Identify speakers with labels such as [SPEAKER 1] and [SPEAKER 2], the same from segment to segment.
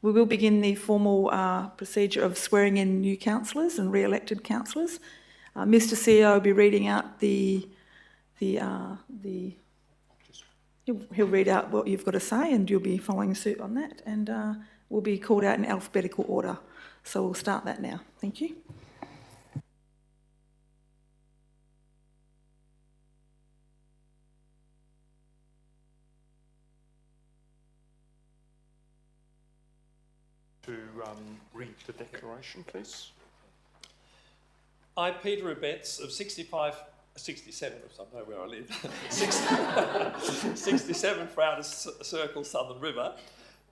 [SPEAKER 1] We will begin the formal procedure of swearing in new councillors and re-elected councillors. Mr. CEO will be reading out he'll read out what you've got to say, and you'll be following suit on that, and will be called out in alphabetical order. So we'll start that now. Thank you.
[SPEAKER 2] To read the declaration, please.
[SPEAKER 3] I, Peter Abetz, of 67, if I know where I live, 67 Frouder Circle, Southern River,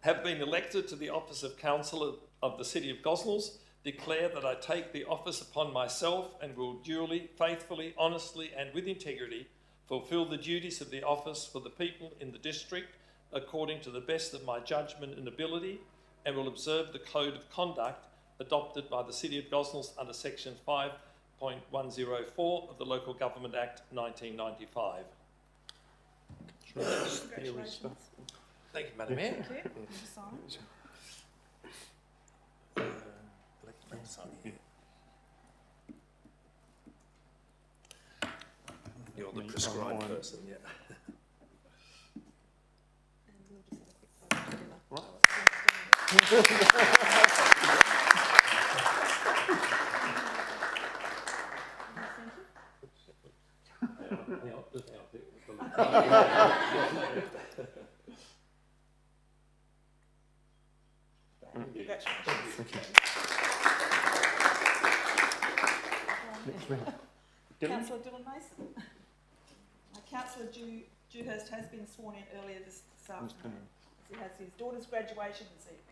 [SPEAKER 3] have been elected to the office of Councillor of the City of Gosnells, declare that I take the office upon myself and will duly, faithfully, honestly and with integrity fulfil the duties of the office for the people in the district according to the best of my judgment and ability, and will observe the code of conduct adopted by the City of Gosnells under section 5.104 of the Local Government Act 1995. Thank you, Madam Mayor.
[SPEAKER 1] Thank you.
[SPEAKER 3] You're the prescribed person, yeah.
[SPEAKER 2] Right.
[SPEAKER 1] Councillor Dylan Mason. Councillor Dewhurst has been sworn in earlier this afternoon. He has his daughter's graduation this evening.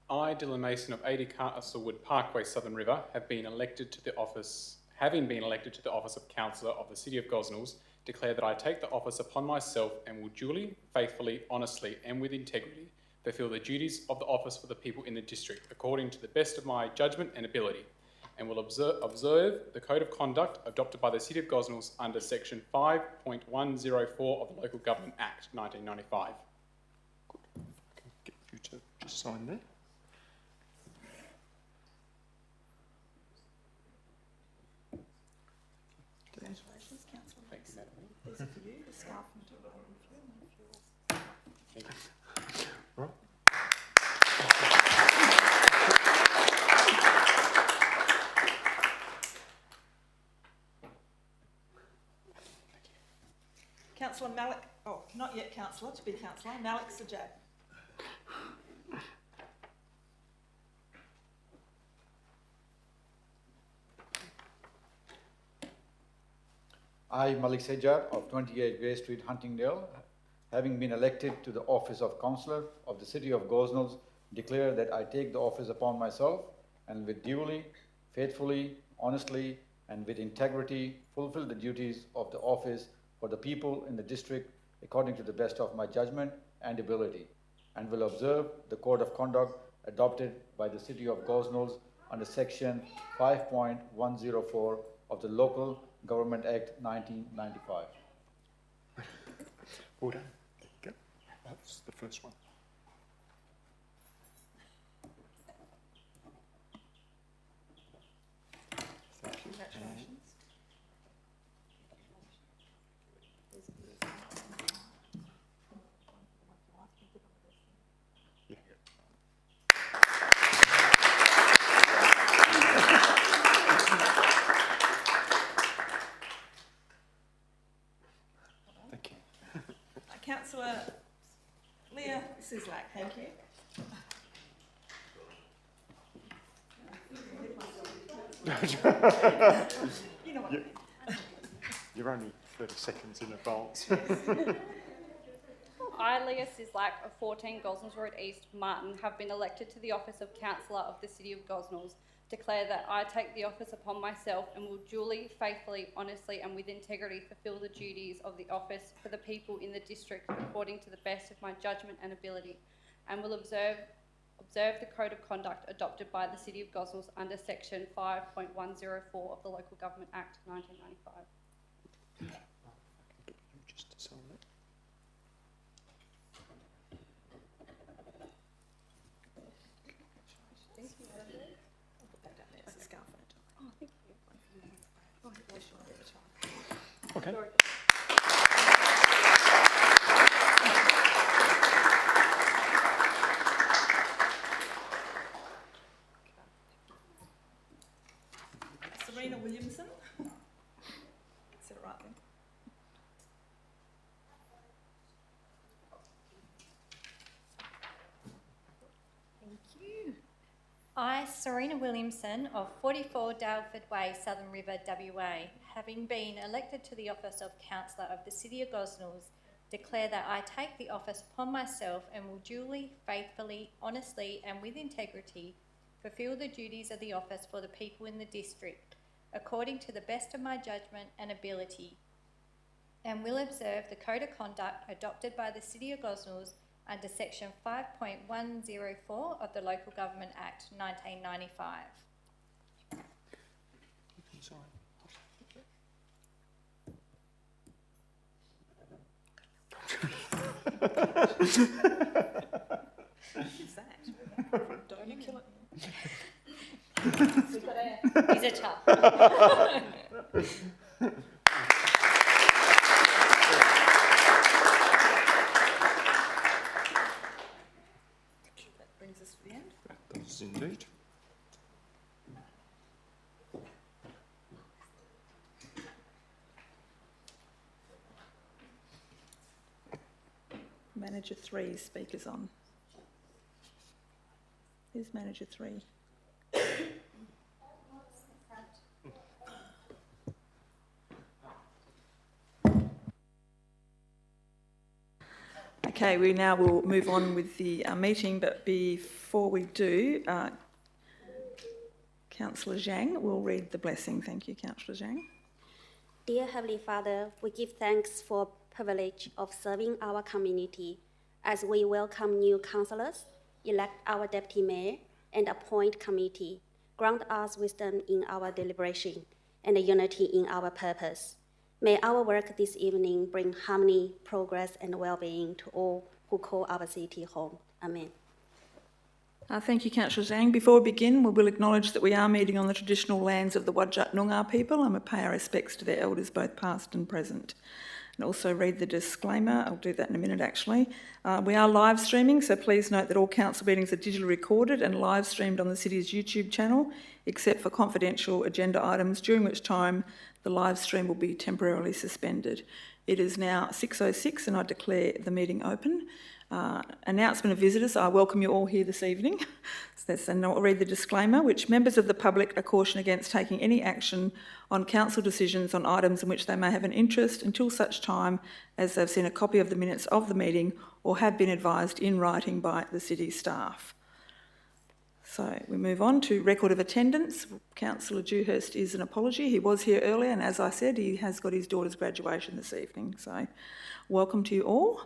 [SPEAKER 4] I, Dylan Mason of 80 Castlewood Parkway, Southern River, having been elected to the office of Councillor of the City of Gosnells, declare that I take the office upon myself and will duly, faithfully, honestly and with integrity fulfil the duties of the office for the people in the district according to the best of my judgment and ability, and will observe the code of conduct adopted by the City of Gosnells under section 5.104 of the Local Government Act 1995.
[SPEAKER 2] Good. I can get you to just sign there.
[SPEAKER 1] Congratulations, Councillor.
[SPEAKER 4] Thank you, Madam Mayor.
[SPEAKER 1] These are for you, the scarf and to
[SPEAKER 4] Thank you.
[SPEAKER 2] Right.
[SPEAKER 1] Councillor Malik, oh, not yet Councillor, to be Councillor, Malik Sajad.
[SPEAKER 5] I, Malik Sajad of 28 Gray Street, Huntingdale, having been elected to the office of Councillor of the City of Gosnells, declare that I take the office upon myself and with duly, faithfully, honestly and with integrity fulfill the duties of the office for the people in the district according to the best of my judgment and ability, and will observe the code of conduct adopted by the City of Gosnells under section 5.104 of the Local Government Act 1995.
[SPEAKER 2] Well done. There you go. That's the first one. Thank you.
[SPEAKER 1] Congratulations.
[SPEAKER 2] Yeah. Thank you.
[SPEAKER 1] Councillor Leah Sislak, thank you. You know what I mean.
[SPEAKER 2] You're only 30 seconds in advance.
[SPEAKER 6] I, Leah Sislak of 14 Gosnells Road East, Martin, have been elected to the office of Councillor of the City of Gosnells, declare that I take the office upon myself and will duly, faithfully, honestly and with integrity fulfil the duties of the office for the people in the district according to the best of my judgment and ability, and will observe the code of conduct adopted by the City of Gosnells under section 5.104 of the Local Government Act 1995.
[SPEAKER 2] I can get you just to sign that. Okay.
[SPEAKER 1] Serena Williamson. Said it right then.
[SPEAKER 7] Thank you. I, Serena Williamson of 44 Daleford Way, Southern River, WA, having been elected to the office of Councillor of the City of Gosnells, declare that I take the office upon myself and will duly, faithfully, honestly and with integrity fulfil the duties of the office for the people in the district, according to the best of my judgment and ability, and will observe the Code of Conduct adopted by the City of Gosnells under Section 5.104 of the Local Government Act 1995.
[SPEAKER 1] Who's that? Don't you kill it.
[SPEAKER 7] These are tough.
[SPEAKER 1] That brings us to the end.
[SPEAKER 2] That does indeed.
[SPEAKER 1] Manager 3, speakers on. Who's Manager 3? Okay, we now will move on with the meeting, but before we do, Councillor Zhang will read the blessing. Thank you, Councillor Zhang.
[SPEAKER 8] Dear Heavenly Father, we give thanks for the privilege of serving our community as we welcome new councillors, elect our deputy mayor, and appoint committee. Grant us wisdom in our deliberation and unity in our purpose. May our work this evening bring harmony, progress, and well-being to all who call our city home. Amen.
[SPEAKER 1] Thank you, Councillor Zhang. Before we begin, we will acknowledge that we are meeting on the traditional lands of the Wadjuk Noongar people and we pay our respects to their elders, both past and present. And also read the disclaimer. I'll do that in a minute, actually. We are live streaming, so please note that all council meetings are digitally recorded and live streamed on the city's YouTube channel, except for confidential agenda items, during which time the live stream will be temporarily suspended. It is now 6:06 and I declare the meeting open. Announcement of visitors. I welcome you all here this evening. And I'll read the disclaimer, which members of the public are cautioned against taking any action on council decisions on items in which they may have an interest until such time as they've seen a copy of the minutes of the meeting or have been advised in writing by the city staff. So we move on to record of attendance. Councillor Dewhurst is an apology. He was here earlier and as I said, he has got his daughter's graduation this evening. So welcome to you all.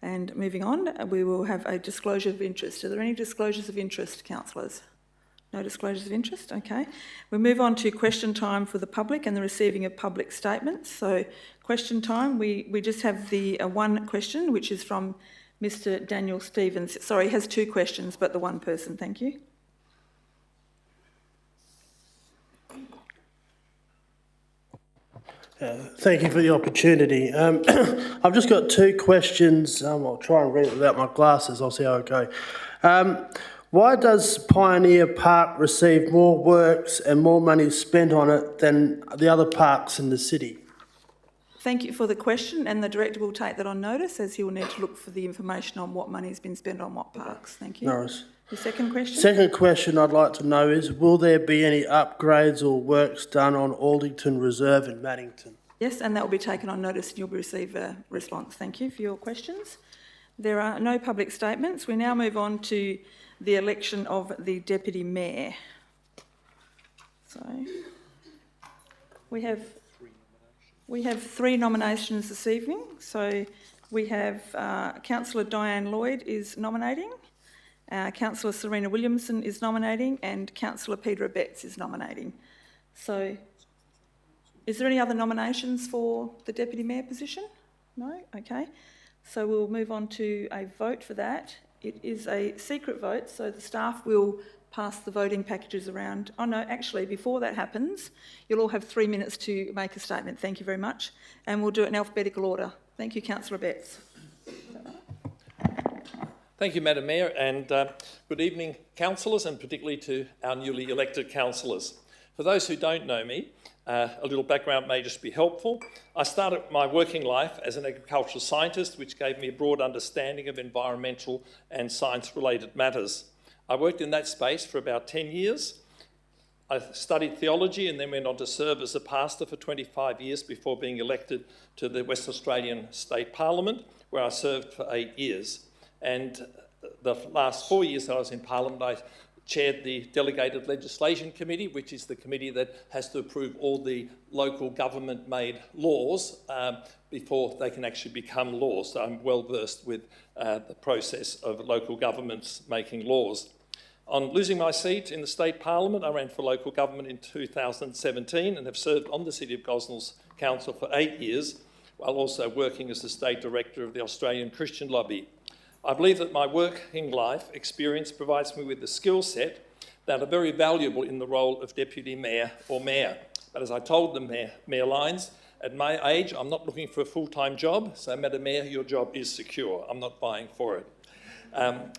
[SPEAKER 1] And moving on, we will have a disclosure of interest. Are there any disclosures of interest, councillors? No disclosures of interest? Okay. We move on to question time for the public and the receiving of public statements. So question time, we just have the one question, which is from Mr Daniel Stevens. Sorry, he has two questions, but the one person, thank you.
[SPEAKER 9] Thank you for the opportunity. I've just got two questions. I'll try and read it without my glasses. I'll see how I go. Why does Pioneer Park receive more works and more money spent on it than the other parks in the city?
[SPEAKER 1] Thank you for the question, and the director will take that on notice as he will need to look for the information on what money has been spent on what parks. Thank you.
[SPEAKER 9] Norris.
[SPEAKER 1] The second question?
[SPEAKER 9] Second question I'd like to know is, will there be any upgrades or works done on Aldington Reserve in Maddington?
[SPEAKER 1] Yes, and that will be taken on notice and you'll receive a response. Thank you for your questions. There are no public statements. We now move on to the election of the Deputy Mayor. So we have three nominations this evening. So we have Councillor Diane Lloyd is nominating, Councillor Serena Williamson is nominating, and Councillor Peter Abetz is nominating. So is there any other nominations for the Deputy Mayor position? No? Okay. So we'll move on to a vote for that. It is a secret vote, so the staff will pass the voting packages around. Oh no, actually, before that happens, you'll all have 3 minutes to make a statement. Thank you very much. And we'll do it in alphabetical order. Thank you, Councillor Betts.
[SPEAKER 3] Thank you, Madam Mayor, and good evening, councillors, and particularly to our newly elected councillors. For those who don't know me, a little background may just be helpful. I started my working life as an agricultural scientist, which gave me a broad understanding of environmental and science-related matters. I worked in that space for about 10 years. I studied theology and then went on to serve as a pastor for 25 years before being elected to the West Australian State Parliament, where I served for 8 years. And the last 4 years that I was in Parliament, I chaired the Delegated Legislation Committee, which is the committee that has to approve all the local government-made laws before they can actually become laws. So I'm well versed with the process of local governments making laws. On losing my seat in the State Parliament, I ran for local government in 2017 and have served on the City of Gosnells Council for 8 years, while also working as the State Director of the Australian Christian Lobby. I believe that my working life experience provides me with the skill set that are very valuable in the role of Deputy Mayor or Mayor. But as I told the Mayor Lyons, at my age, I'm not looking for a full-time job, so Madam Mayor, your job is secure. I'm not vying for it.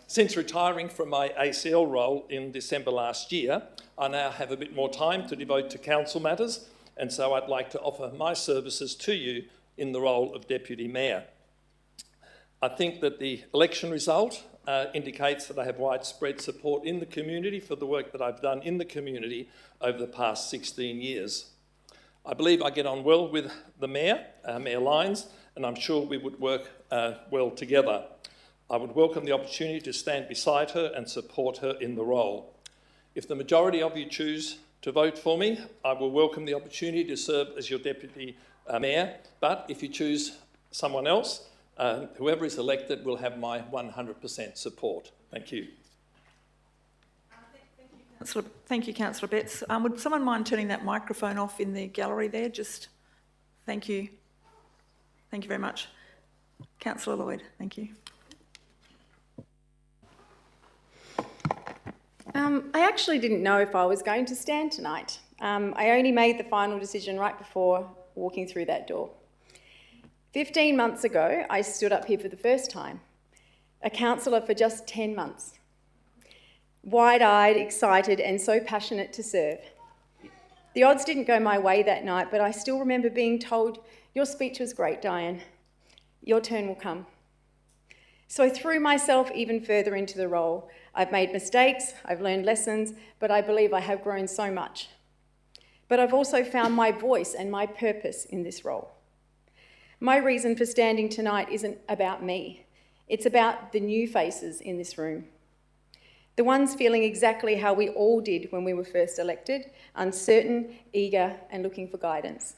[SPEAKER 3] Since retiring from my ACL role in December last year, I now have a bit more time to devote to council matters, and so I'd like to offer my services to you in the role of Deputy Mayor. I think that the election result indicates that I have widespread support in the community for the work that I've done in the community over the past 16 years. I believe I get on well with the Mayor, Mayor Lyons, and I'm sure we would work well together. I would welcome the opportunity to stand beside her and support her in the role. If the majority of you choose to vote for me, I will welcome the opportunity to serve as your Deputy Mayor, but if you choose someone else, whoever is elected will have my 100% support. Thank you.
[SPEAKER 1] Thank you, Councillor Betts. Would someone mind turning that microphone off in the gallery there? Just thank you. Thank you very much. Councillor Lloyd, thank you.
[SPEAKER 10] I actually didn't know if I was going to stand tonight. I only made the final decision right before walking through that door. 15 months ago, I stood up here for the first time, a councillor for just 10 months. Wide-eyed, excited and so passionate to serve. The odds didn't go my way that night, but I still remember being told, "Your speech was great, Diane. Your turn will come." So I threw myself even further into the role. I've made mistakes, I've learned lessons, but I believe I have grown so much. But I've also found my voice and my purpose in this role. My reason for standing tonight isn't about me. It's about the new faces in this room. The ones feeling exactly how we all did when we were first elected, uncertain, eager, and looking for guidance.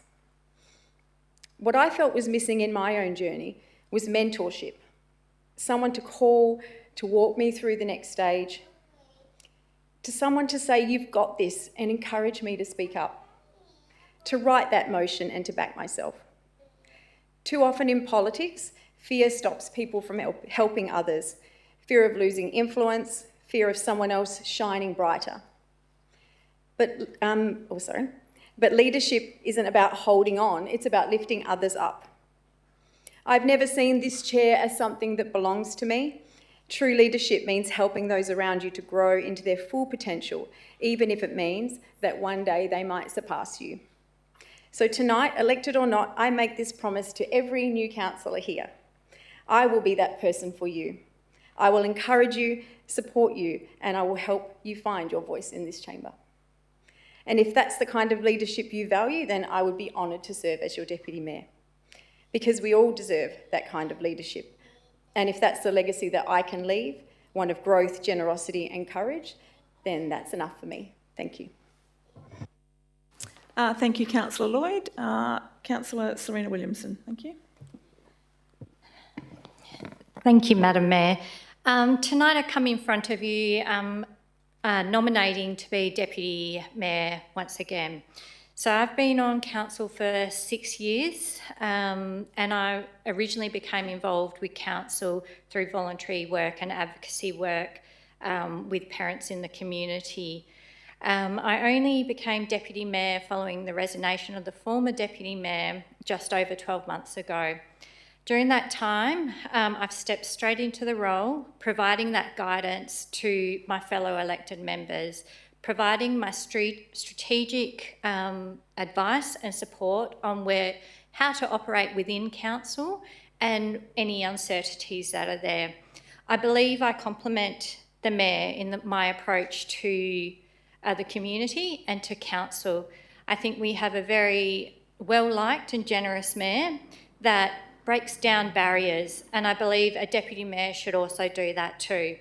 [SPEAKER 10] What I felt was missing in my own journey was mentorship. Someone to call, to walk me through the next stage. To someone to say, "You've got this," and encourage me to speak up. To write that motion and to back myself. Too often in politics, fear stops people from helping others. Fear of losing influence, fear of someone else shining brighter. But leadership isn't about holding on, it's about lifting others up. I've never seen this chair as something that belongs to me. True leadership means helping those around you to grow into their full potential, even if it means that one day they might surpass you. So tonight, elected or not, I make this promise to every new councillor here. I will be that person for you. I will encourage you, support you, and I will help you find your voice in this chamber. And if that's the kind of leadership you value, then I would be honoured to serve as your Deputy Mayor. Because we all deserve that kind of leadership. And if that's the legacy that I can leave, one of growth, generosity and courage, then that's enough for me. Thank you.
[SPEAKER 1] Thank you, Councillor Lloyd. Councillor Serena Williamson, thank you.
[SPEAKER 7] Thank you, Madam Mayor. Tonight I come in front of you nominating to be Deputy Mayor once again. So I've been on council for 6 years and I originally became involved with council through voluntary work and advocacy work with parents in the community. I only became Deputy Mayor following the resignation of the former Deputy Mayor just over 12 months ago. During that time, I've stepped straight into the role, providing that guidance to my fellow elected members, providing my strategic advice and support on how to operate within council and any uncertainties that are there. I believe I complement the Mayor in my approach to the community and to council. I think we have a very well-liked and generous Mayor that breaks down barriers, and I believe a Deputy Mayor should also do that too.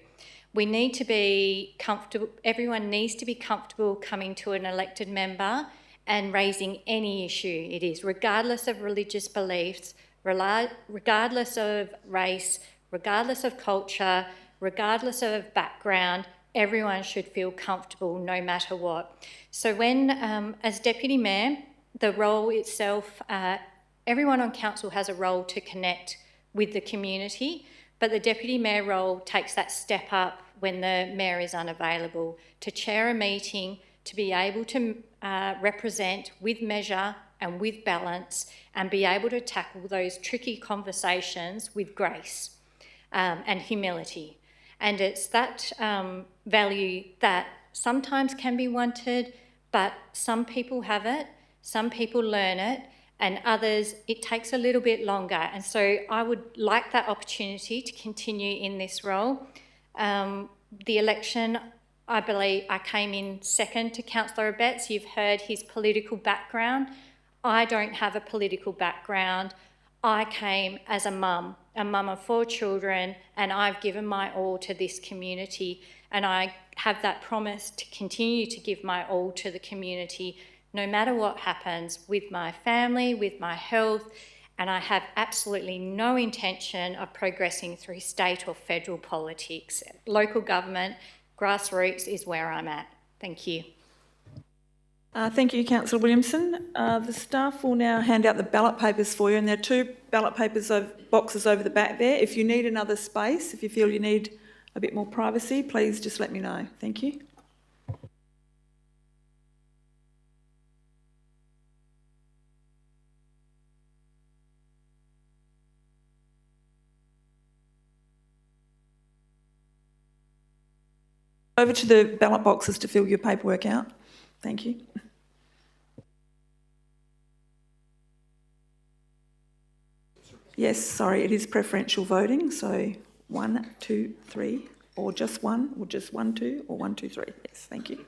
[SPEAKER 7] We need to be comfortable, everyone needs to be comfortable coming to an elected member and raising any issue it is, regardless of religious beliefs, regardless of race, regardless of culture, regardless of background. Everyone should feel comfortable no matter what. So when, as Deputy Mayor, the role itself, everyone on council has a role to connect with the community, but the Deputy Mayor role takes that step up when the Mayor is unavailable, to chair a meeting, to be able to represent with measure and with balance, and be able to tackle those tricky conversations with grace and humility. And it's that value that sometimes can be wanted, but some people have it, some people learn it, and others, it takes a little bit longer. And so I would like that opportunity to continue in this role. The election, I believe I came in second to Councillor Abetz. You've heard his political background. I don't have a political background. I came as a mum of 4 children, and I've given my all to this community, and I have that promise to continue to give my all to the community no matter what happens with my family, with my health, and I have absolutely no intention of progressing through state or federal politics. Local government, grassroots is where I'm at. Thank you.
[SPEAKER 1] Thank you, Councillor Williamson. The staff will now hand out the ballot papers for you, and there are 2 ballot papers boxes over the back there. If you need another space, if you feel you need a bit more privacy, please just let me know. Thank you. Over to the ballot boxes to fill your paperwork out. Thank you. Yes, sorry, it is preferential voting, so 1, 2, 3, or just 1, or just 1, 2, or 1, 2, 3. Yes, thank you.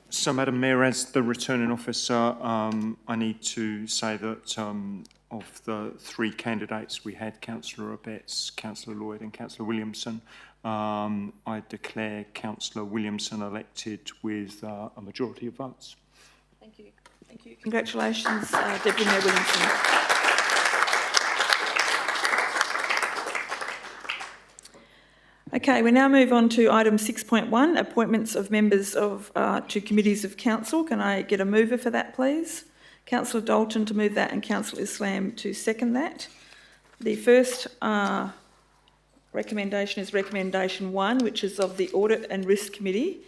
[SPEAKER 2] So, Madam Mayor, as the returning officer, I need to say that of the three candidates we had, Councillor Abetz, Councillor Lloyd and Councillor Williamson, I declare Councillor Williamson elected with a majority of votes.
[SPEAKER 1] Thank you. Thank you. Congratulations, Deputy Mayor Williamson. Okay, we now move on to item 6.1, appointments of members of to committees of council. Can I get a mover for that, please? Councillor Dalton to move that and Councillor Islam to second that. The first recommendation is recommendation 1, which is of the Audit and Risk Committee,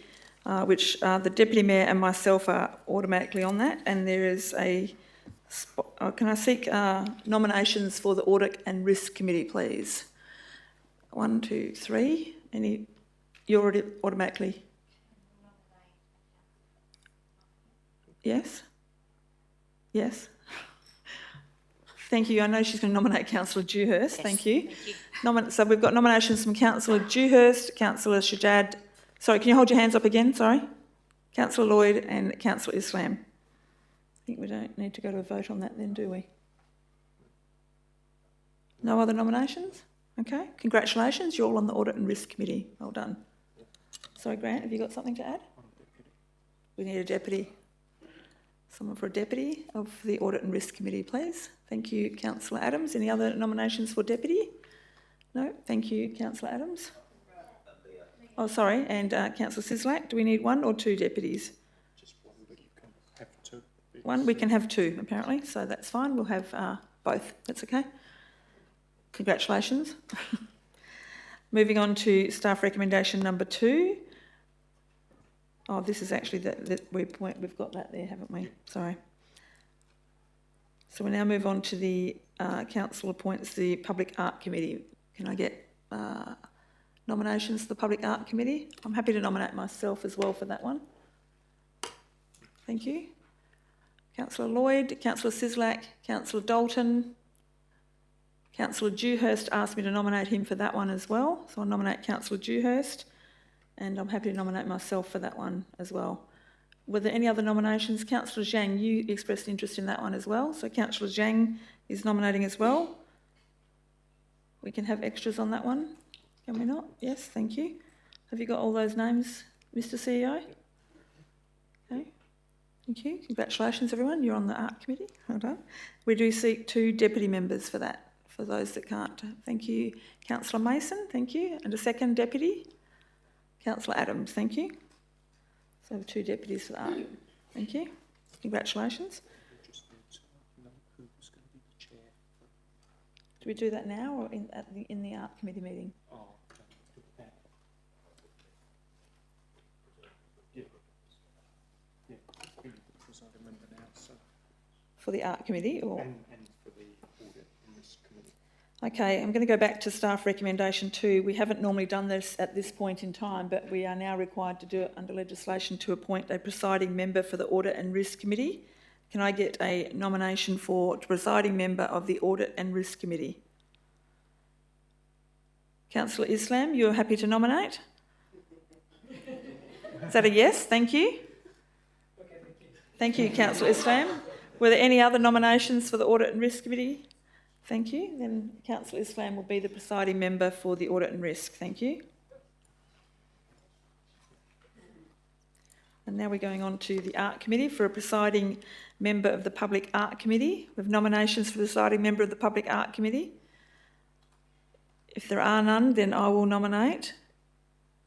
[SPEAKER 1] which the Deputy Mayor and myself are automatically on that. And there is a can I seek nominations for the Audit and Risk Committee, please? 1, 2, 3. Any? You're already automatically. Yes? Yes? Thank you. I know she's going to nominate Councillor Dewhurst. Yes, thank you. So we've got nominations from Councillor Dewhurst, Councillor Shajad. Sorry, can you hold your hands up again? Sorry. Councillor Lloyd and Councillor Islam. I think we don't need to go to a vote on that then, do we? No other nominations? Okay. Congratulations. You're all on the Audit and Risk Committee. Well done. Sorry, Grant, have you got something to add? We need a deputy. Someone for a deputy of the Audit and Risk Committee, please. Thank you, Councillor Adams. Any other nominations for deputy? No? Thank you, Councillor Adams. Oh, sorry, and Councillor Sislak, do we need 1 or 2 deputies?
[SPEAKER 2] Just one, but you can have 2.
[SPEAKER 1] One, we can have 2 apparently, so that's fine. We'll have both. That's okay. Congratulations. Moving on to staff recommendation number 2. Oh, this is actually we've got that there, haven't we? Sorry. So we now move on to the council appoints the Public Art Committee. Can I get nominations for the Public Art Committee? I'm happy to nominate myself as well for that one. Thank you. Councillor Lloyd, Councillor Sislak, Councillor Dalton. Councillor Dewhurst asked me to nominate him for that one as well, so I'll nominate Councillor Dewhurst, and I'm happy to nominate myself for that one as well. Were there any other nominations? Councillor Zhang, you expressed interest in that one as well, so Councillor Zhang is nominating as well. We can have extras on that one, can we not? Yes, thank you. Have you got all those names, Mr. CEO? Okay, thank you. Congratulations, everyone. You're on the Art Committee. Well done. We do seek 2 deputy members for that, for those that can't. Thank you, Councillor Mason. Thank you. And a second deputy, Councillor Adams. Thank you. So 2 deputies for the Art. Thank you. Congratulations.
[SPEAKER 2] Just need to know who's going to be the chair.
[SPEAKER 1] Do we do that now or in the Art Committee meeting?
[SPEAKER 2] Oh, okay. Yeah. Yeah. Who's the presiding member now? So.
[SPEAKER 1] For the Art Committee or?
[SPEAKER 2] And for the Audit and Risk Committee.
[SPEAKER 1] Okay, I'm going to go back to staff recommendation 2. We haven't normally done this at this point in time, but we are now required to do it under legislation to appoint a presiding member for the Audit and Risk Committee. Can I get a nomination for presiding member of the Audit and Risk Committee? Councillor Islam, you're happy to nominate? Is that a yes? Thank you. Thank you, Councillor Islam. Were there any other nominations for the Audit and Risk Committee? Thank you. Then Councillor Islam will be the presiding member for the Audit and Risk. Thank you. And now we're going on to the Art Committee for a presiding member of the Public Art Committee. We have nominations for the presiding member of the Public Art Committee. If there are none, then I will nominate.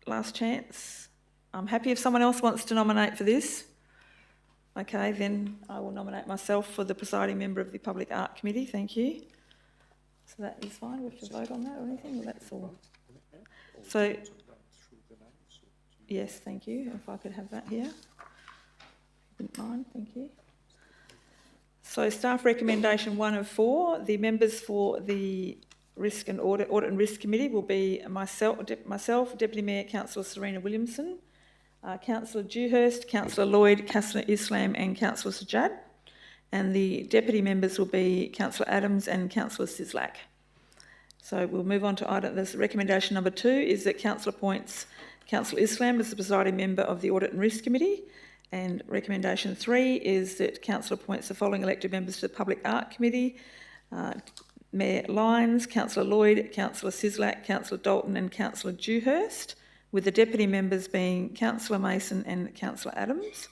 [SPEAKER 1] Last chance. I'm happy if someone else wants to nominate for this. Okay, then I will nominate myself for the presiding member of the Public Art Committee. Thank you. So that is fine. We have to vote on that or anything? Well, that's all. So, yes, thank you. If I could have that here. Didn't mind, thank you. So staff recommendation 1 of 4, the members for the Audit and Risk Committee will be myself, Deputy Mayor Councillor Serena Williamson, Councillor Dewhurst, Councillor Lloyd, Councillor Islam and Councillor Sajad. And the deputy members will be Councillor Adams and Councillor Sislak. So we'll move on to this recommendation number 2 is that Council appoints Councillor Islam as the presiding member of the Audit and Risk Committee And recommendation 3 is that council appoints the following elected members to the Public Art Committee. Mayor Lyons, Councillor Lloyd, Councillor Sislak, Councillor Dalton and Councillor Dewhurst, with the deputy members being Councillor Mason and Councillor Adams.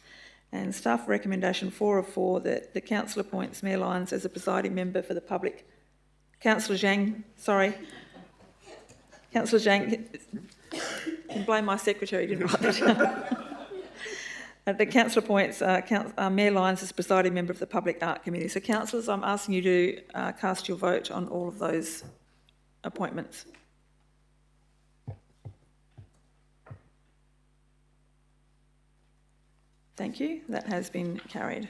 [SPEAKER 1] And staff recommendation 4 of 4 that the council appoints Mayor Lyons as a presiding member for the public. Councillor Zhang, sorry. Councillor Zhang, you can blame my secretary, didn't write that down. The council appoints Mayor Lyons as presiding member of the Public Art Committee. So councillors, I'm asking you to cast your vote on all of those appointments. Thank you. That has been carried.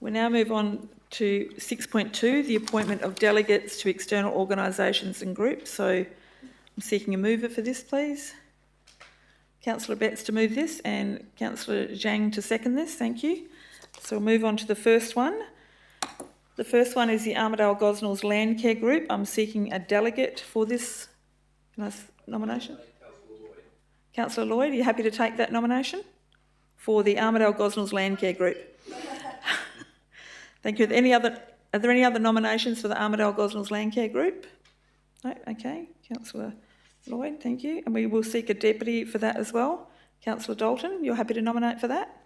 [SPEAKER 1] We now move on to 6.2, the appointment of delegates to external organisations and groups. So I'm seeking a mover for this, please. Councillor Betts to move this and Councillor Zhang to second this. Thank you. So we'll move on to the first one. The first one is the Armidale Gosnells Land Care Group. I'm seeking a delegate for this nomination. Councillor Lloyd, are you happy to take that nomination for the Armidale Gosnells Land Care Group? Thank you. Are there any other nominations for the Armidale Gosnells Land Care Group? No? Okay. Councillor Lloyd, thank you. And we will seek a deputy for that as well. Councillor Dalton, you're happy to nominate for that?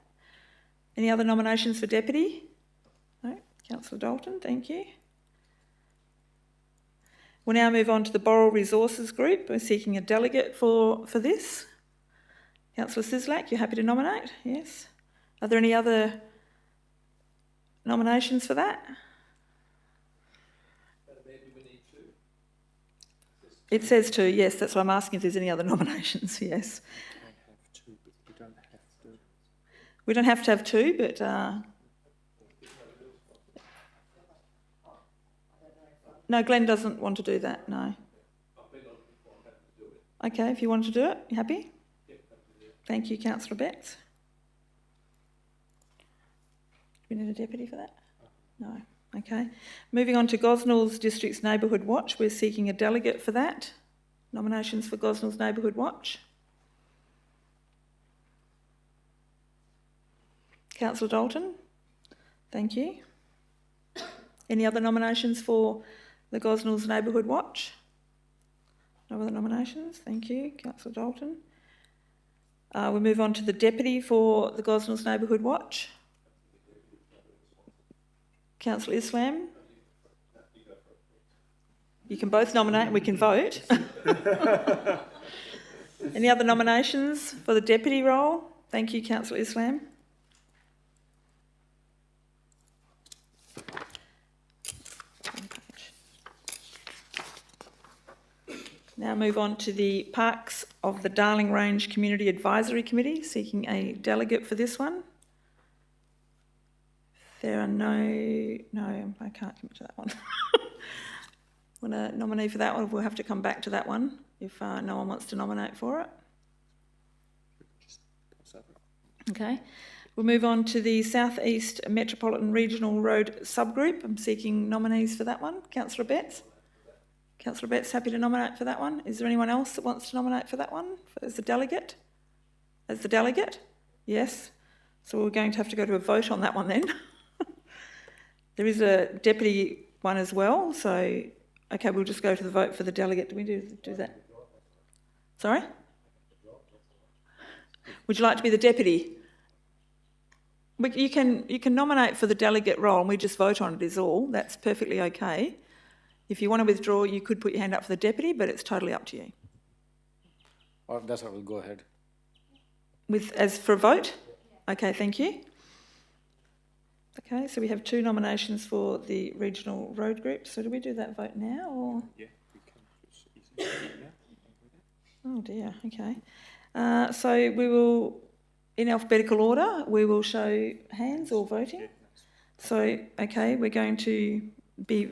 [SPEAKER 1] Any other nominations for deputy? No? Councillor Dalton, thank you. We'll now move on to the Boral Resources Group. We're seeking a delegate for this. Councillor Sislak, you're happy to nominate? Yes. Are there any other nominations for that? It says 2, yes, that's why I'm asking if there's any other nominations, yes. We don't have to have 2, but... No, Glenn doesn't want to do that, no. Okay, if you want to do it, you happy? Thank you, Councillor Betts. Do we need a deputy for that? No. Okay. Moving on to Gosnells District's Neighbourhood Watch. We're seeking a delegate for that. Nominations for Gosnells Neighbourhood Watch. Councillor Dalton. Thank you. Any other nominations for the Gosnells Neighbourhood Watch? No other nominations. Thank you, Councillor Dalton. We'll move on to the deputy for the Gosnells Neighbourhood Watch. Councillor Islam. You can both nominate and we can vote. Any other nominations for the deputy role? Thank you, Councillor Islam. Now move on to the Parks of the Darling Range Community Advisory Committee, seeking a delegate for this one. There are no, I can't commit to that one. Want a nominee for that one? We'll have to come back to that one if no one wants to nominate for it. Okay. We'll move on to the South East Metropolitan Regional Road Subgroup. I'm seeking nominees for that one. Councillor Betts. Councillor Betts, happy to nominate for that one. Is there anyone else that wants to nominate for that one as a delegate? As the delegate? Yes. So we're going to have to go to a vote on that one then. There is a deputy one as well, so, okay, we'll just go to the vote for the delegate. Do we do that? Sorry? Would you like to be the deputy? You can nominate for the delegate role and we just vote on it is all. That's perfectly okay. If you want to withdraw, you could put your hand up for the deputy, but it's totally up to you.
[SPEAKER 5] Well, that's how we'll go ahead.
[SPEAKER 1] As for a vote? Okay, thank you. Okay, so we have 2 nominations for the regional road group. So do we do that vote now or?
[SPEAKER 2] Yeah, we can.
[SPEAKER 1] Oh dear, okay. So we will, in alphabetical order, we will show hands or voting. So, okay, we're going to be,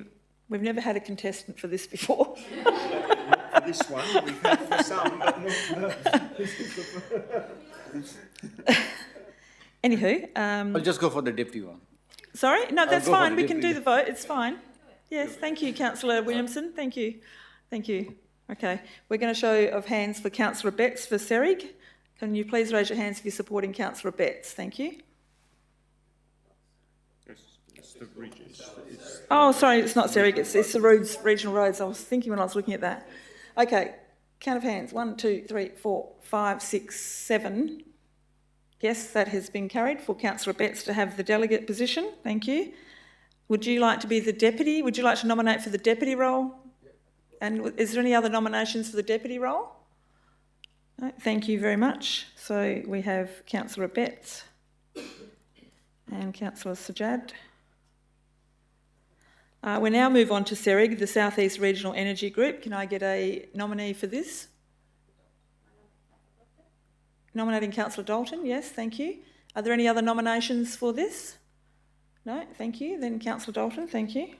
[SPEAKER 1] we've never had a contestant for this before.
[SPEAKER 2] Not for this one, we've had for some, but not for
[SPEAKER 1] Anywho.
[SPEAKER 5] I'll just go for the deputy one.
[SPEAKER 1] Sorry? No, that's
[SPEAKER 5] go for
[SPEAKER 1] fine.
[SPEAKER 5] the
[SPEAKER 1] We can do
[SPEAKER 5] deputy.
[SPEAKER 1] the vote. It's fine. Yes, thank you, Councillor Williamson. Thank you. Thank you. Okay, we're going to show of hands for Councillor Betts for Serig. Can you please raise your hands if you're supporting Councillor Betts? Thank you. Oh, sorry, it's not Serig, it's the roads, regional roads. I was thinking when I was looking at that. Okay, count of hands. 1, 2, 3, 4, 5, 6, 7. Yes, that has been carried for Councillor Betts to have the delegate position. Thank you. Would you like to be the deputy? Would you like to nominate for the deputy role? And is there any other nominations for the deputy role? No, thank you very much. So we have Councillor Betts and Councillor Sajad. We now move on to Serig, the South East Regional Energy Group. Can I get a nominee for this? Nominating Councillor Dalton, yes, thank you. Are there any other nominations for this? No, thank you. Then Councillor Dalton, thank you.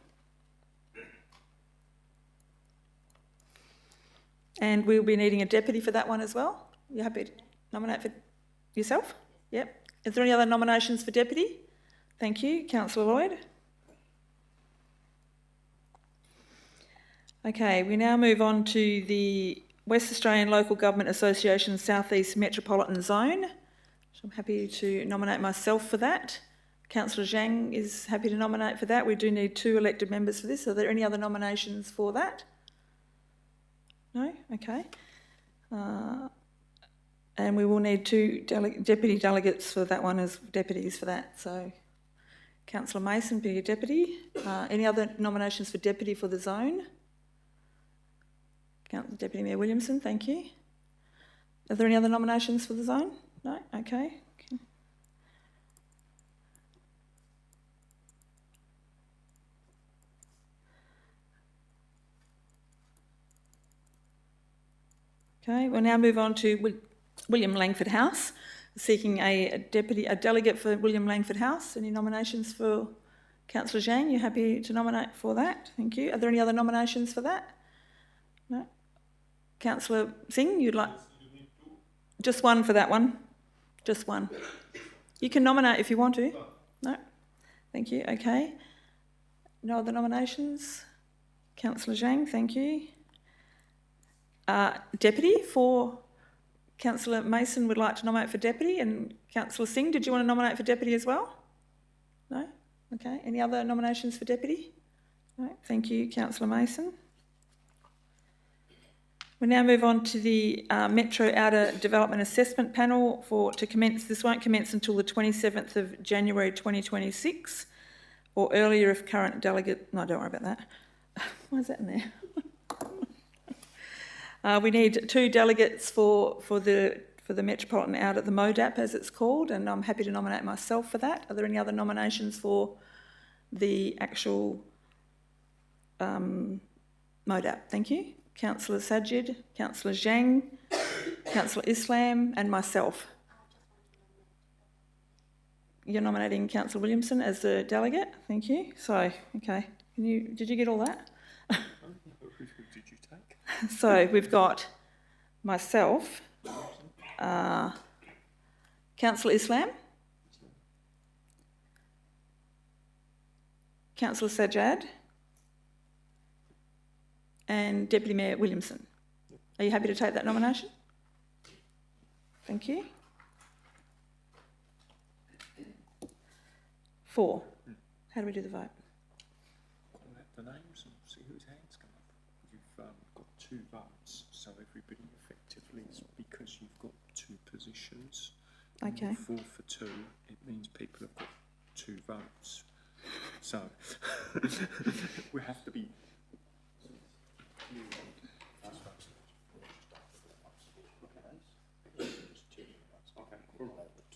[SPEAKER 1] And we'll be needing a deputy for that one as well. You happy to nominate for yourself? Yep. Is there any other nominations for deputy? Thank you. Councillor Lloyd. Okay, we now move on to the West Australian Local Government Association South East Metropolitan Zone. So I'm happy to nominate myself for that. Councillor Zhang is happy to nominate for that. We do need 2 elected members for this. Are there any other nominations for that? No? Okay. And we will need 2 deputy delegates for that one as deputies for that. So Councillor Mason be your deputy. Any other nominations for deputy for the zone? Deputy Mayor Williamson, thank you. Are there any other nominations for the zone? No? Okay. Okay, we'll now move on to William Langford House, seeking a delegate for William Langford House. Any nominations for Councillor Zhang? You happy to nominate for that? Thank you. Are there any other nominations for that? No? Councillor Singh, you'd like? Just one for that one? Just one. You can nominate if you want to. No? Thank you. Okay. No other nominations? Councillor Zhang, thank you. Deputy for Councillor Mason would like to nominate for deputy, and Councillor Singh, did you want to nominate for deputy as well? No? Okay. Any other nominations for deputy? No? Thank you, Councillor Mason. We now move on to the Metro Outer Development Assessment Panel to commence. This won't commence until the 27th of January 2026 or earlier if current delegate... No, don't worry about that. Why is that in there? We need 2 delegates for the Metropolitan Outer, the MODAP as it's called, and I'm happy to nominate myself for that. Are there any other nominations for the actual MODAP? Thank you. Councillor Sajid, Councillor Zhang, Councillor Islam and myself. You're nominating Councillor Williamson as the delegate? Thank you. So, okay. Did you get all that?
[SPEAKER 2] Who did you take?
[SPEAKER 1] So we've got myself, Councillor Islam, Councillor Sajad, and Deputy Mayor Williamson. Are you happy to take that nomination? Thank you. 4. How do we do the vote?
[SPEAKER 2] The names and see whose hands come up. You've got 2 votes, so everybody effectively is, because you've got 2 positions.
[SPEAKER 1] Okay.
[SPEAKER 2] 4 for 2, it means people have got 2 votes. So we have to be.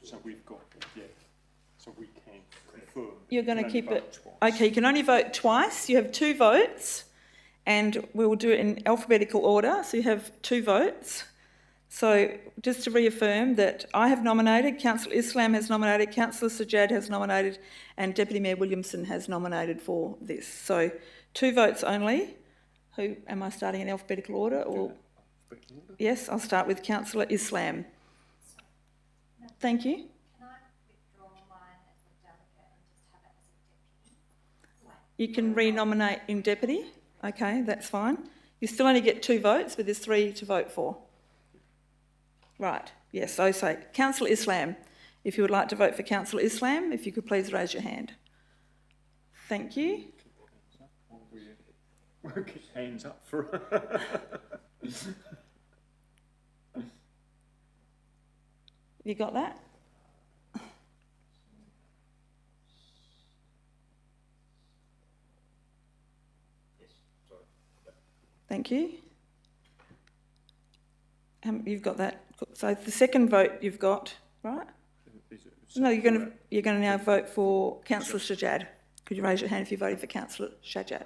[SPEAKER 2] So we've got, yeah, so we can confirm.
[SPEAKER 1] You're going to keep it... Okay, you can only vote twice. You have 2 votes, and we will do it in alphabetical order. So you have 2 votes. So just to reaffirm that I have nominated, Councillor Islam has nominated, Councillor Sajad has nominated, and Deputy Mayor Williamson has nominated for this. So 2 votes only. Who am I starting in alphabetical order? Or yes, I'll start with Councillor Islam. Thank you.
[SPEAKER 7] Can I withdraw mine as a delegate and just have it as a deputy?
[SPEAKER 1] You can re-nominate in deputy. Okay, that's fine. You still only get 2 votes, but there's 3 to vote for. Right, yes, so say, Councillor Islam, if you would like to vote for Councillor Islam, if you could please raise your hand. Thank you.
[SPEAKER 2] Hands up for.
[SPEAKER 1] You got that? Thank you. You've got that. So the second vote you've got, right? No, you're going to now vote for Councillor Shajad. Could you raise your hand if you're voting for Councillor Shajad?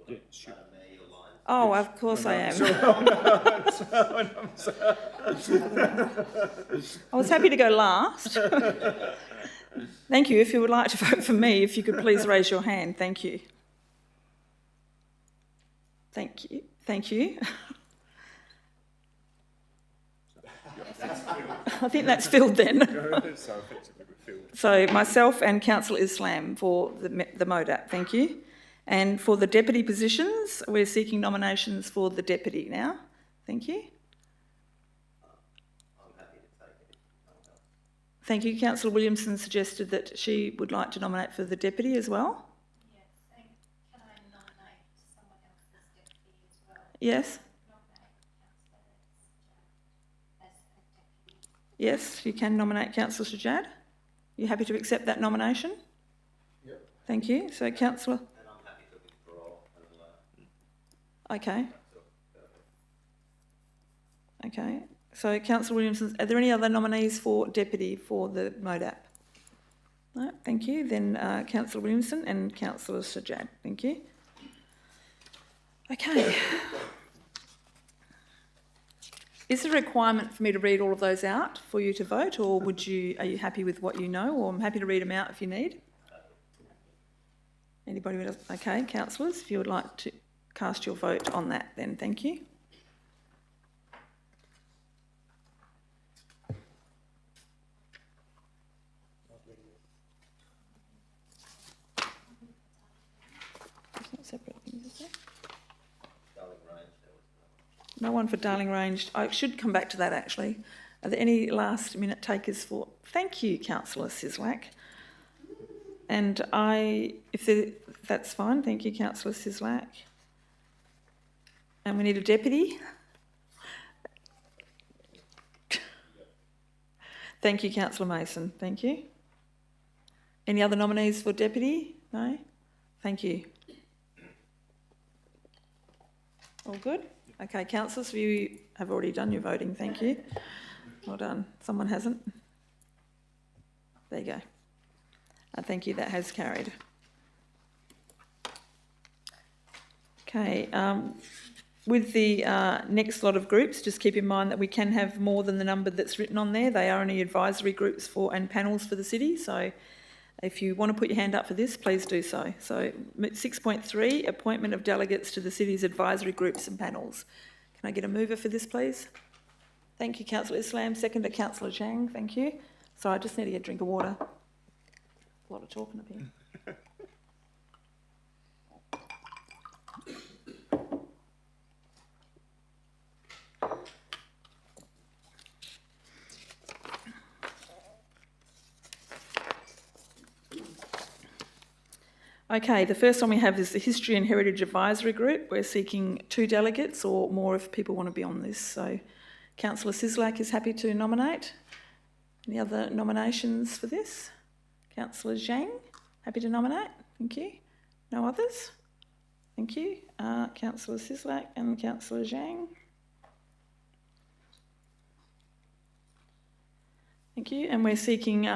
[SPEAKER 2] Yeah, sure.
[SPEAKER 1] Oh, of course I am. I was happy to go last. Thank you. If you would like to vote for me, if you could please raise your hand. Thank you. Thank you. Thank you. I think that's filled then. So myself and Councillor Islam for the MODAP. Thank you. And for the deputy positions, we're seeking nominations for the deputy now. Thank you. Thank you. Councillor Williamson suggested that she would like to nominate for the deputy as well.
[SPEAKER 7] Yes, and can I nominate someone else as deputy as well?
[SPEAKER 1] Yes.
[SPEAKER 7] Nominate Councillor Shajad as deputy.
[SPEAKER 1] Yes, you can nominate Councillor Shajad. You happy to accept that nomination?
[SPEAKER 5] Yep.
[SPEAKER 1] Thank you. So Councillor.
[SPEAKER 11] And I'm happy to withdraw.
[SPEAKER 1] Okay. Okay. So Councillor Williamson, are there any other nominees for deputy for the MODAP? No, thank you. Then Councillor Williamson and Councillor Shajad. Thank you. Okay. Is there a requirement for me to read all of those out for you to vote, or are you happy with what you know, or I'm happy to read them out if you need? Anybody else? Okay, councillors, if you would like to cast your vote on that then, thank you. It's not separate things, is it? No one for Darling Range. I should come back to that actually. Are there any last minute takers for? Thank you, Councillor Sislak. And that's fine. Thank you, Councillor Sislak. And we need a deputy. Thank you, Councillor Mason. Thank you. Any other nominees for deputy? No? Thank you. All good? Okay, councillors, you have already done your voting, thank you. Well done. Someone hasn't? There you go. Thank you, that has carried. Okay, with the next lot of groups, just keep in mind that we can have more than the number that's written on there. They are only advisory groups and panels for the city, so if you want to put your hand up for this, please do so. So 6.3, appointment of delegates to the city's advisory groups and panels. Can I get a mover for this, please? Thank you, Councillor Islam. Second to Councillor Zhang, thank you. Sorry, I just need to get a drink of water. A lot of talking up here. Okay, the first one we have is the History and Heritage Advisory Group. We're seeking 2 delegates or more if people want to be on this. So Councillor Sislak is happy to nominate. Any other nominations for this? Councillor Zhang, happy to nominate? Thank you. No others? Thank you. Councillor Sislak and Councillor Zhang. Thank you. And we're seeking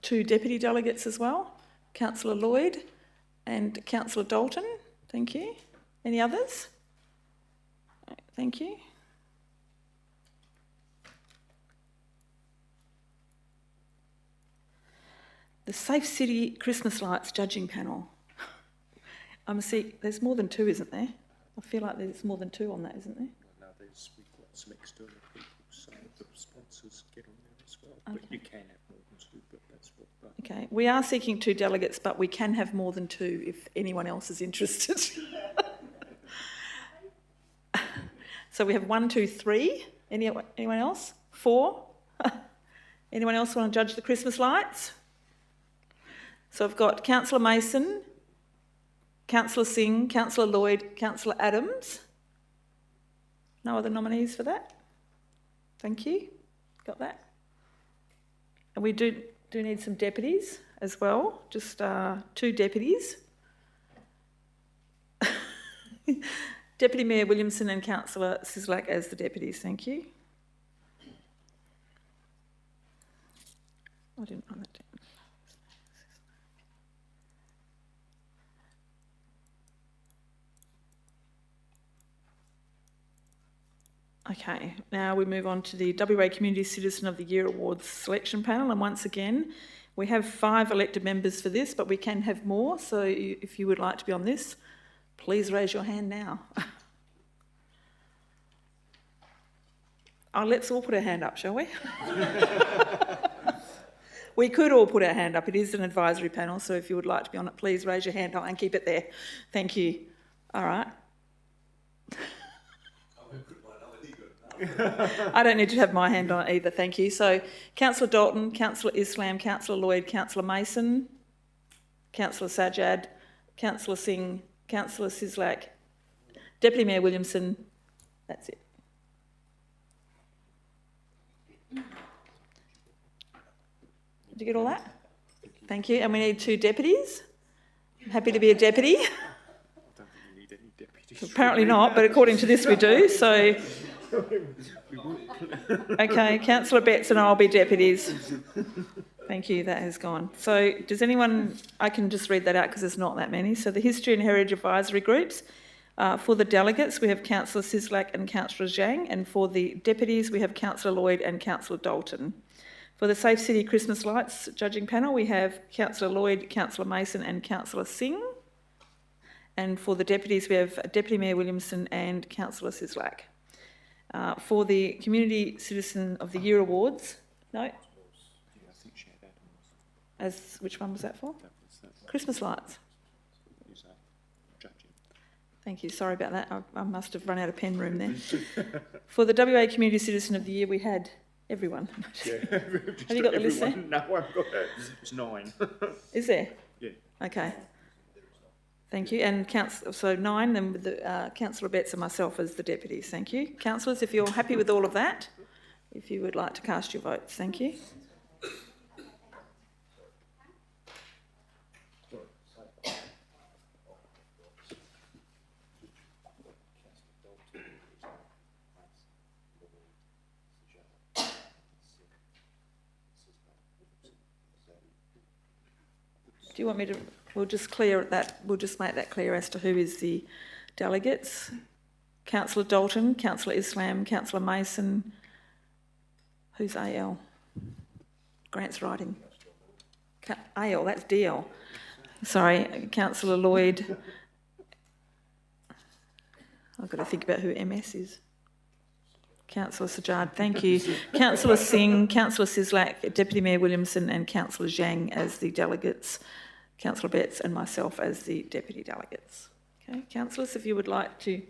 [SPEAKER 1] 2 deputy delegates as well. Councillor Lloyd and Councillor Dalton. Thank you. Any others? Thank you. The Safe City Christmas Lights Judging Panel. There's more than 2, isn't there? I feel like there's more than 2 on that, isn't there?
[SPEAKER 2] No, we've got some external people, so the sponsors get on there as well. Okay. But you can have more than 2, but that's what.
[SPEAKER 1] Okay, we are seeking 2 delegates, but we can have more than 2 if anyone else is interested. So we have 1, 2, 3. Anyone else? 4. Anyone else want to judge the Christmas lights? So I've got Councillor Mason, Councillor Singh, Councillor Lloyd, Councillor Adams. No other nominees for that? Thank you. Got that? And we do need some deputies as well, just 2 deputies. Deputy Mayor Williamson and Councillor Sislak as the deputies, thank you. I didn't write that down. Okay, now we move on to the WA Community Citizen of the Year Awards selection panel, and once again, we have 5 elected members for this, but we can have more, so if you would like to be on this, please raise your hand now. Oh, let's all put our hand up, shall we? We could all put our hand up. It is an advisory panel, so if you would like to be on it, please raise your hand high and keep it there. Thank you. All right. I don't need to have my hand on it either, thank you. So, Councillor Dalton, Councillor Islam, Councillor Lloyd, Councillor Mason, Councillor Sajjad, Councillor Singh, Councillor Sislak, Deputy Mayor Williamson, that's it. Did you get all that? Thank you. And we need 2 deputies. I'm happy to be a deputy.
[SPEAKER 2] I don't think you need any deputies.
[SPEAKER 1] Apparently not, but according to this we do, so... Okay, Councillor Betts and I'll be deputies. Thank you, that has gone. So does anyone... I can just read that out because there's not that many. So the History and Heritage Advisory Groups, for the delegates we have Councillor Sislak and Councillor Zhang, and for the deputies we have Councillor Lloyd and Councillor Dalton. For the Safe City Christmas Lights judging panel, we have Councillor Lloyd, Councillor Mason and Councillor Singh. And for the deputies, we have Deputy Mayor Williamson and Councillor Sislak. For the Community Citizen of the Year Awards, no?
[SPEAKER 2] Yeah, I think she had Adams.
[SPEAKER 1] Which one was that for?
[SPEAKER 2] That
[SPEAKER 1] Christmas lights.
[SPEAKER 2] was judging.
[SPEAKER 1] Thank you, sorry about that. I must have run out of pen room there. For the WA Community Citizen of the Year, we had everyone.
[SPEAKER 2] Yeah.
[SPEAKER 1] Have you got the list there?
[SPEAKER 2] No, I've got it. It's 9.
[SPEAKER 1] Is there?
[SPEAKER 2] Yeah.
[SPEAKER 1] Okay. Thank you. And so 9, then with the Councillor Betts and myself as the deputies. Thank you. Councillors, if you're happy with all of that, if you would like to cast your votes. Thank you. Do you want me to... We'll just clear that. We'll just make that clear as to who is the delegates. Councillor Dalton, Councillor Islam, Councillor Mason. Who's AL? Grant's writing. AL, that's DL. Sorry, Councillor Lloyd. I've got to think about who MS is. Councillor Sajjad, thank you. Councillor Singh, Councillor Sislak, Deputy Mayor Williamson and Councillor Zhang as the delegates. Councillor Betts and myself as the deputy delegates. Okay, councillors, if you would like to...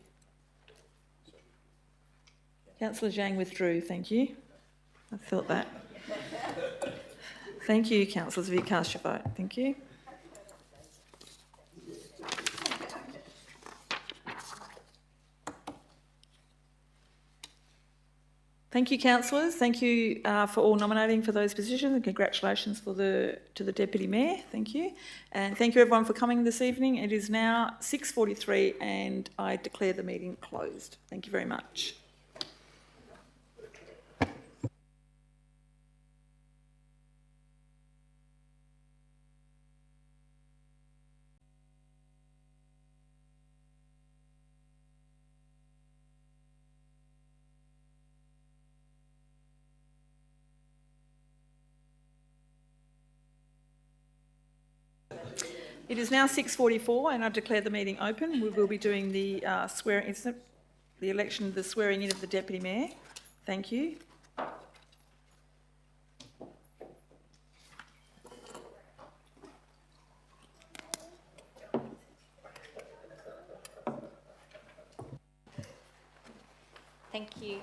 [SPEAKER 1] Councillor Zhang withdrew, thank you. I felt that. Thank you, councillors, if you cast your vote. Thank you. Thank you, councillors. Thank you for all nominating for those positions, and congratulations to the Deputy Mayor. Thank you. And thank you everyone for coming this evening. It is now 6:43 and I declare the meeting closed. Thank you very much. It is now 6:44 and I declare the meeting open. We will be doing the the swearing in of the Deputy Mayor. Thank you.
[SPEAKER 7] Thank you.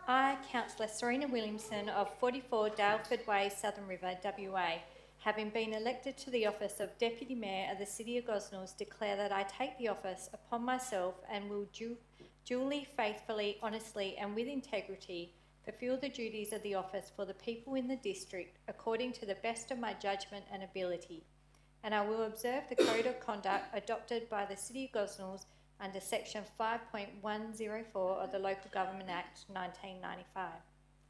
[SPEAKER 7] I, Councillor Serena Williamson of 44 Daleford Way, Southern River, WA, having been elected to the office of Deputy Mayor of the City of Gosnells, declare that I take the office upon myself and will duly, faithfully, honestly and with integrity fulfil the duties of the office for the people in the district according to the best of my judgment and ability. And I will observe the Code of Conduct adopted by the City of Gosnells under Section 5.104 of the Local Government Act 1995.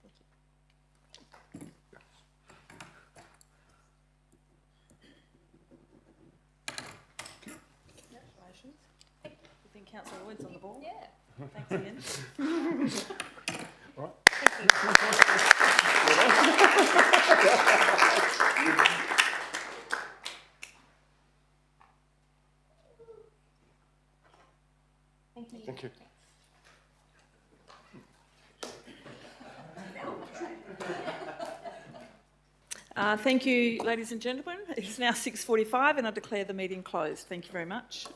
[SPEAKER 7] Thank you.
[SPEAKER 1] Congratulations. I think Councillor Lloyd's on the ball.
[SPEAKER 7] Yeah.
[SPEAKER 1] Thanks again.
[SPEAKER 7] Thank you.
[SPEAKER 2] Thank you.
[SPEAKER 1] Thank you, ladies and gentlemen. It is now 6:45 and I declare the meeting closed. Thank you very much.